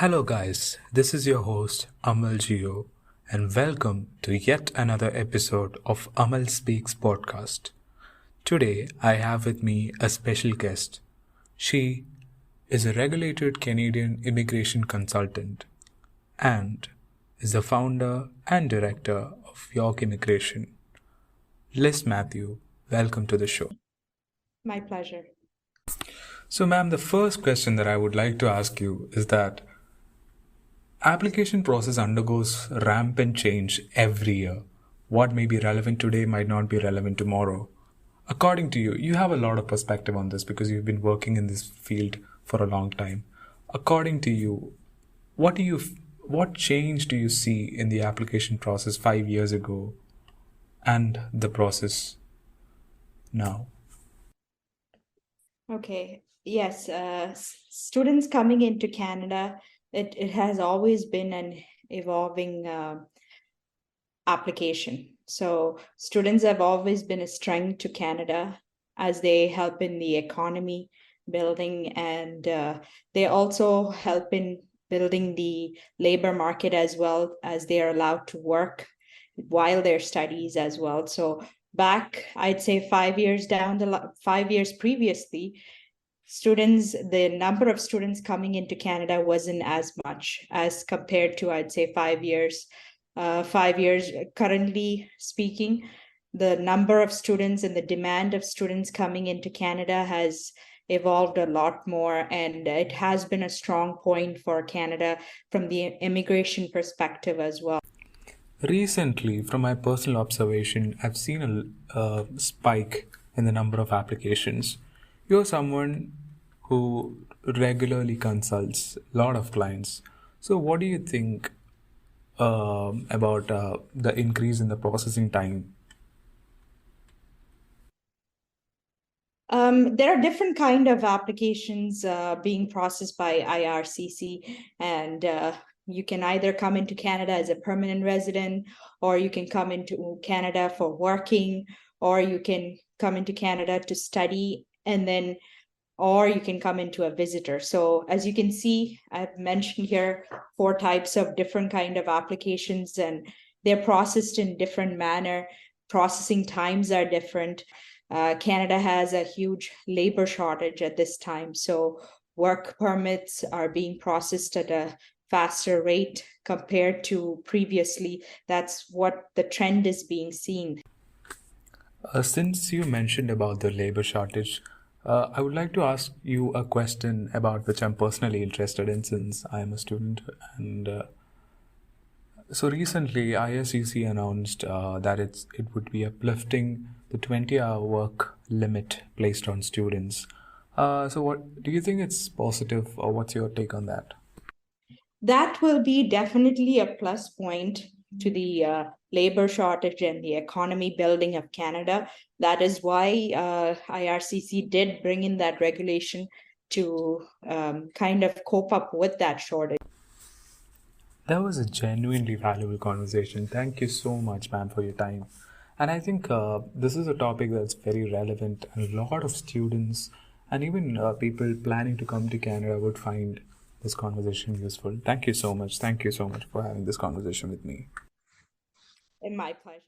Hello, guys. This is your host, Amal Gio, and welcome to yet another episode of Amal Speaks podcast. Today, I have with me a special guest. She is a regulated Canadian immigration consultant and is the founder and director of York Immigration. Liz Mathew, welcome to the show. My pleasure. So, ma'am, the first question that I would like to ask you is that application process undergoes rampant change every year. What may be relevant today might not be relevant tomorrow. According to you, you have a lot of perspective on this because you've been working in this field for a long time. According to you, what change do you see in the application process 5 years ago and the process now? Okay. Yes, students coming into Canada, it has always been an evolving application. So students have always been a strength to Canada as they help in the economy building, and they also help in building the labor market as well, as they are allowed to work while their studies as well. So back, I'd say 5 years down 5 years previously, the number of students coming into Canada wasn't as much as compared to, I'd say, 5 years. 5 years currently speaking, the number of students and the demand of students coming into Canada has evolved a lot more, and it has been a strong point for Canada from the immigration perspective as well. Recently, from my personal observation, I've seen a spike in the number of applications. You're someone who regularly consults a lot of clients. So, what do you think about the increase in the processing time? There are different kind of applications being processed by IRCC, and you can either come into Canada as a permanent resident, or you can come into Canada for working, or you can come into Canada to study, and then or you can come into a visitor. So as you can see, I've mentioned here 4 types of different kind of applications, and they're processed in different manner. Processing times are different. Canada has a huge labor shortage at this time, so work permits are being processed at a faster rate compared to previously. That's what the trend is being seen. Since you mentioned about the labor shortage, I would like to ask you a question about which I'm personally interested in since I am a student. And so recently, ISCC announced that it would be uplifting the 20-hour work limit placed on students. So what do you think it's positive, or what's your take on that? That will be definitely a plus point to the labor shortage and the economy building of Canada. That is why IRCC did bring in that regulation to kind of cope up with that shortage. That was a genuinely valuable conversation. Thank you so much, ma'am, for your time. And I think this is a topic that's very relevant, and a lot of students and even people planning to come to Canada would find this conversation useful. Thank you so much. Thank you so much for having this conversation with me. My pleasure.